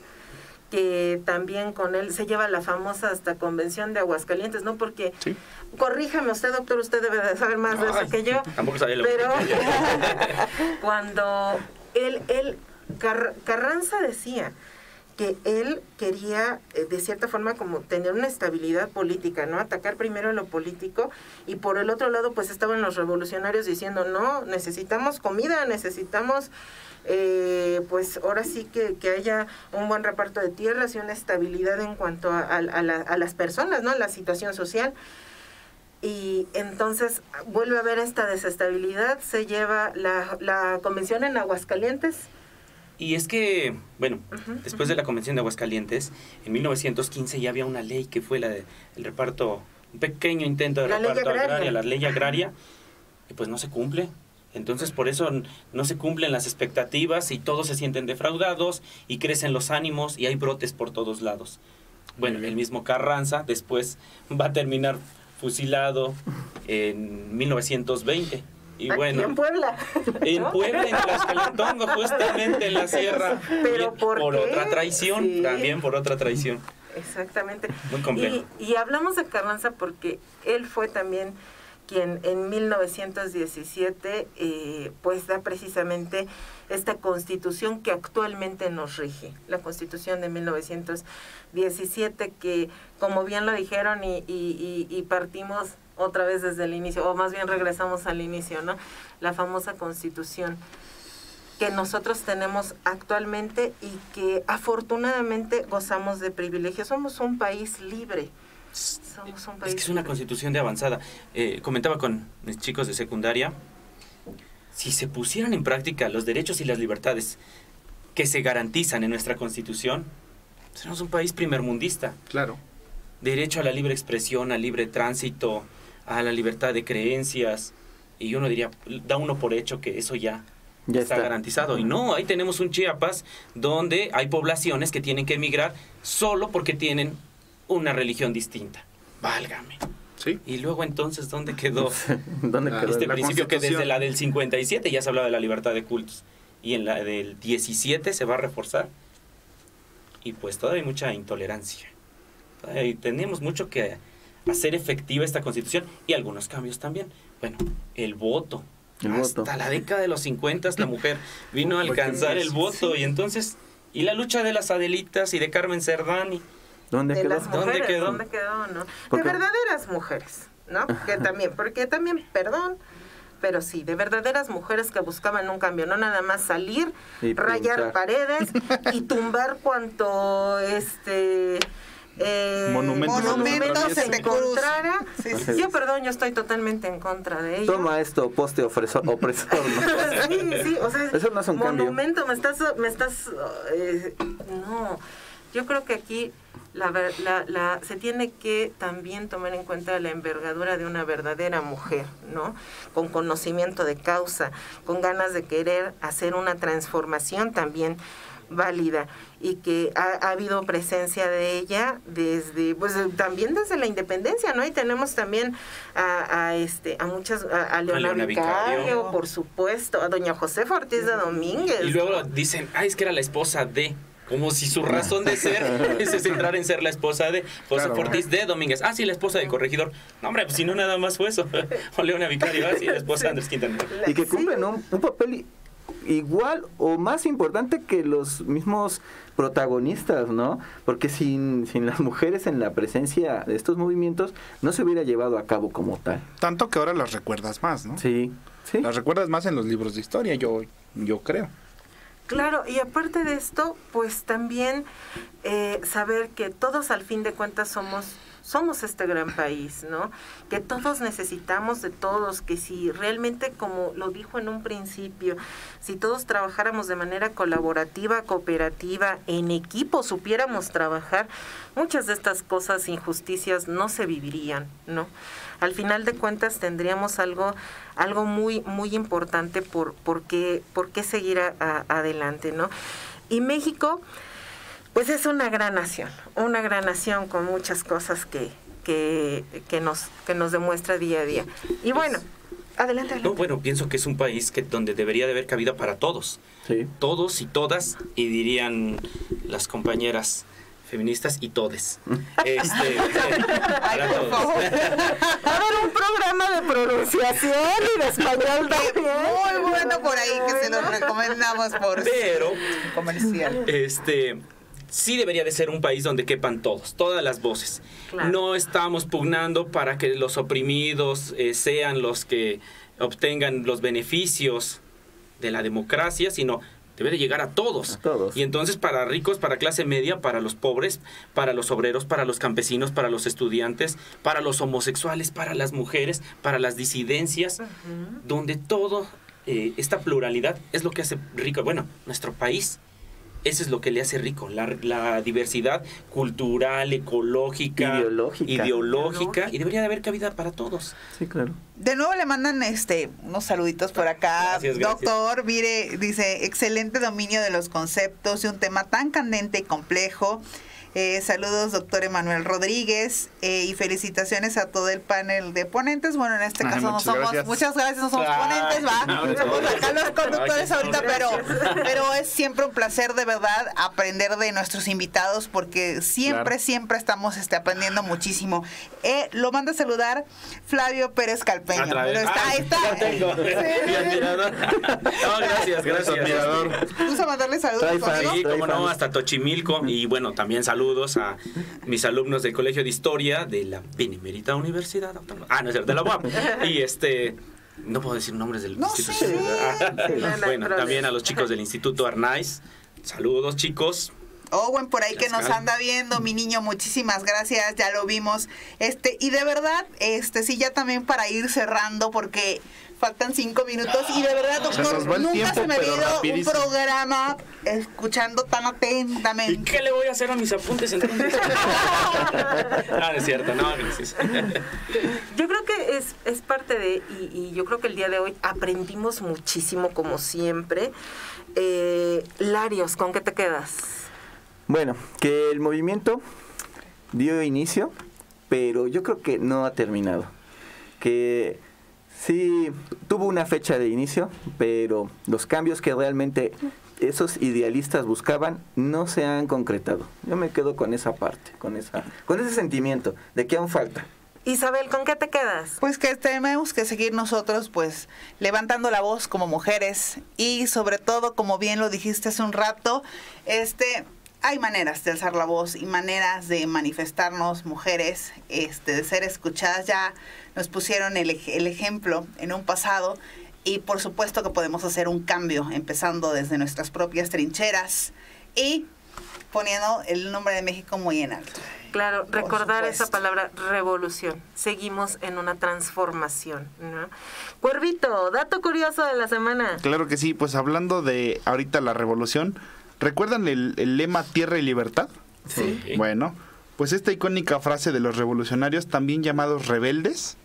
que también con él se lleva la famosa hasta convención de Aguascalientes, ¿no? Porque, Sí. corríjame usted, doctor, usted debe de saber más de eso que yo. Tampoco sabía lo Pero cuando Carranza decía que él quería, de cierta forma, como tener una estabilidad política, ¿no? Atacar primero lo político, y por el otro lado, pues estaban los revolucionarios diciendo, no, necesitamos comida, necesitamos, pues ahora sí que haya un buen reparto de tierras y una estabilidad en cuanto a las personas, ¿no? La situación social. Y entonces vuelve a haber esta desestabilidad, se lleva la convención en Aguascalientes. Y es que, bueno, después de la Convención de Aguascalientes, en 1915 ya había una ley que fue la del reparto, un pequeño intento de reparto agrario, la ley agraria, y pues no se cumple. Entonces por eso no se cumplen las expectativas y todos se sienten defraudados y crecen los ánimos y hay brotes por todos lados. Bueno, el mismo Carranza después va a terminar fusilado en 1920. Y aquí bueno, en Puebla. En Puebla, en Tlaxcalantongo, justamente en la sierra. Pero ¿por qué? Otra traición, Sí. También por otra traición. Exactamente. Muy complejo. Y hablamos de Carranza porque él fue también quien en 1917 pues da precisamente esta constitución que actualmente nos rige, la constitución de 1917, que como bien lo dijeron y partimos otra vez desde el inicio, o más bien regresamos al inicio, ¿no? La famosa constitución que nosotros tenemos actualmente y que afortunadamente gozamos de privilegios. Somos un país libre. Somos un país Es que es una libre. constitución de avanzada. Comentaba con mis chicos de secundaria, si se pusieran en práctica los derechos y las libertades que se garantizan en nuestra constitución, seremos un país primermundista. Claro. Derecho a la libre expresión, al libre tránsito, a la libertad de creencias, y uno diría, da uno por hecho que eso ya está garantizado. Y no, ahí tenemos un Chiapas donde hay poblaciones que tienen que emigrar solo porque tienen una religión distinta. Válgame. Sí. Y luego entonces, ¿dónde quedó ¿Dónde quedó? este La principio que desde Constitución. la del 57 ya se hablaba de la libertad de cultos? Y en la del 17 se va a reforzar. Y pues todavía hay mucha intolerancia. Tenemos mucho que hacer efectiva esta constitución y algunos cambios también. Bueno, el voto. Hasta la década de los 50 la mujer vino a alcanzar el voto. Y entonces, y la lucha de las Adelitas y de Carmen Cerdán. ¿Dónde de quedó? las mujeres, ¿Dónde quedó? ¿no? Porque- De verdaderas mujeres, ¿no? Que también, porque también, perdón, pero sí, de verdaderas mujeres que buscaban un cambio, no nada más salir, Y rayar pintar. paredes y tumbar cuanto Monumentos se de encontrara. Sí, sí. Yo, perdón, yo estoy totalmente en contra de ello. Toma esto, poste opresor, ¿no? Sí, o sea, Eso no es un cambio. monumento, me estás, no, yo creo que aquí se tiene que también tomar en cuenta la envergadura de una verdadera mujer, ¿no? Con conocimiento de causa, con ganas de querer hacer una transformación también válida y que ha habido presencia de ella desde, pues también desde la independencia, ¿no? Y tenemos también a muchas, a Leona Vicario, por supuesto, a doña Josefa Ortiz de Domínguez. Y luego dicen, es que era la esposa de... Como si su razón de ser se centrara en ser la esposa de Josefa Ortiz de Domínguez. Sí, la esposa del corregidor. No, hombre, pues si no nada más fue eso. O Leona Vicario, sí, la esposa de Andrés Quintana. Y que cumplen un papel igual o más importante que los mismos protagonistas, ¿no? Porque sin las mujeres en la presencia de estos movimientos no se hubiera llevado a cabo como tal. Tanto que ahora las recuerdas más, ¿no? Sí. Las recuerdas más en los libros de historia, yo creo. Claro, y aparte de esto, pues también saber que todos al fin de cuentas somos este gran país, ¿no? Que todos necesitamos de todos, que si realmente, como lo dijo en un principio, si todos trabajáramos de manera colaborativa, cooperativa, en equipo, supiéramos trabajar, muchas de estas cosas, injusticias, no se vivirían, ¿no? Al final de cuentas tendríamos algo muy muy importante por qué seguir adelante, ¿no? Y México, pues es una gran nación con muchas cosas que nos demuestra día a día. Y bueno, adelante. No, bueno, pienso que es un país donde debería de haber cabida para todos. Sí. Todos y todas, y dirían las compañeras feministas y todes. Para todos. A ver, un programa de pronunciación y de español también. Muy bueno por ahí, que se los recomendamos por comercial. Sí debería de ser un país donde quepan todas las voces. Claro. No estamos pugnando para que los oprimidos sean los que obtengan los beneficios de la democracia, sino debe de llegar a todos. Y entonces para ricos, para clase media, para los pobres, para los obreros, para los campesinos, para los estudiantes, para los homosexuales, para las mujeres, para las disidencias, donde todo esta pluralidad es lo que hace rico, bueno, nuestro país. Eso es lo que le hace rico, la diversidad cultural, ecológica, ideológica, y debería de haber cabida para todos. Sí, claro. De nuevo le mandan unos saluditos por acá. Gracias. Doctor, mire, dice, excelente dominio de los conceptos de un tema tan candente y complejo. Saludos, doctor Emanuel Rodríguez, y felicitaciones a todo el panel de ponentes. Bueno, en este caso muchas gracias, no somos ponentes, somos acá los conductores ahorita, pero es siempre un placer de verdad aprender de nuestros invitados, porque siempre estamos aprendiendo muchísimo. Lo manda a saludar Flavio Pérez Calpeño. Pero está. Ya tengo. Mi admirador. No, gracias, admirador. ¿Vamos a mandarle saludos? Sí, como no, hasta Tochimilco. Y bueno, también saludos a mis alumnos del Colegio de Historia de la Benemérita Universidad Autónoma. No es cierto, de la UAP. Y no puedo decir nombres del instituto. Sí. Bueno, también a los chicos del Instituto Arnaiz. Saludos, chicos. Owen por ahí que nos anda viendo, mi niño, muchísimas gracias, ya lo vimos. Y de verdad, sí, ya también para ir cerrando, porque faltan 5 minutos, y de verdad, doctor, nunca se me ha ido un programa escuchando tan atentamente. ¿Y qué le voy a hacer a mis apuntes entonces? No es cierto, no, gracias. Yo creo que es parte de, y yo creo que el día de hoy aprendimos muchísimo, como siempre. Larios, ¿con qué te quedas? Bueno, que el movimiento dio inicio, pero yo creo que no ha terminado. Que sí tuvo una fecha de inicio, pero los cambios que realmente esos idealistas buscaban no se han concretado. Yo me quedo con esa parte, con ese sentimiento de que aún falta. Isabel, ¿con qué te quedas? Pues que tenemos que seguir nosotros, pues, levantando la voz como mujeres, y sobre todo, como bien lo dijiste hace un rato, hay maneras de alzar la voz y maneras de manifestarnos, mujeres, de ser escuchadas. Ya nos pusieron el ejemplo en un pasado, y por supuesto que podemos hacer un cambio, empezando desde nuestras propias trincheras y poniendo el nombre de México muy en alto. Claro, recordar esa palabra revolución. Seguimos en una transformación, ¿no? Cuervito, dato curioso de la semana. Claro que sí, pues hablando de ahorita la revolución, ¿recuerdan el lema Tierra y Libertad? Sí. Bueno, pues esta icónica frase de los revolucionarios, también llamados rebeldes,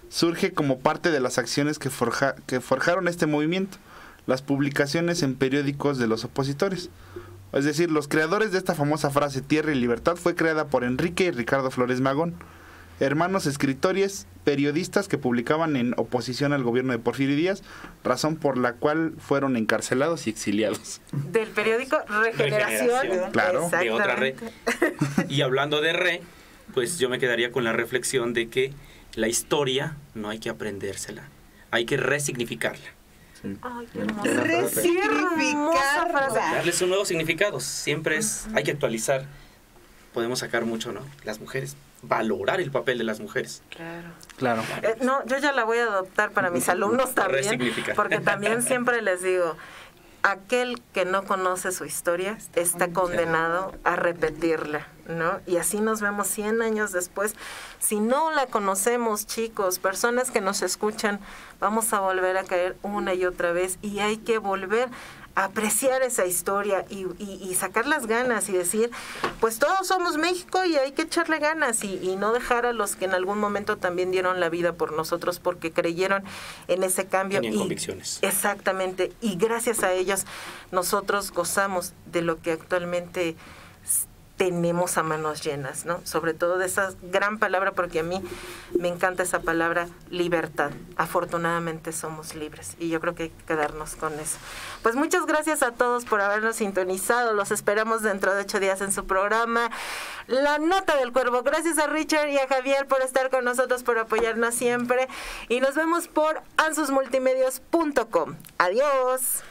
surge como parte de las acciones que forjaron este movimiento, las publicaciones en periódicos de los opositores. Es decir, los creadores de esta famosa frase Tierra y Libertad fue creada por Enrique y Ricardo Flores Magón, hermanos escritores, periodistas que publicaban en oposición al gobierno de Porfirio Díaz, razón por la cual fueron encarcelados y exiliados. Del periódico Regeneración. Claro. De otra red. Y hablando de re, pues yo me quedaría con la reflexión de que la historia no hay que aprendérsela, hay que resignificarla. Ay, qué hermosa. Resignificarla. Darles un nuevo significado, siempre hay que actualizar. Podemos sacar mucho, ¿no? Las mujeres, valorar el papel de las mujeres. Claro. No, yo ya la voy a adoptar para mis alumnos también, Resignificar. porque también siempre les digo, aquel que no conoce su historia está condenado a repetirla, ¿no? Y así nos vemos 100 años después. Si no la conocemos, chicos, personas que nos escuchan, vamos a volver a caer una y otra vez y hay que volver a apreciar esa historia y sacar las ganas y decir, pues todos somos México y hay que echarle ganas y no dejar a los que en algún momento también dieron la vida por nosotros porque creyeron en ese cambio. Tenían convicciones. Exactamente, y gracias a ellos nosotros gozamos de lo que actualmente tenemos a manos llenas, ¿no? Sobre todo de esa gran palabra, porque a mí me encanta esa palabra, libertad. Afortunadamente somos libres y yo creo que hay que quedarnos con eso. Pues muchas gracias a todos por habernos sintonizado. Los esperamos dentro de 8 días en su programa La Nota del Cuervo. Gracias a Richard y a Javier por estar con nosotros, por apoyarnos siempre y nos vemos por ansusmultimedios.com. Adiós.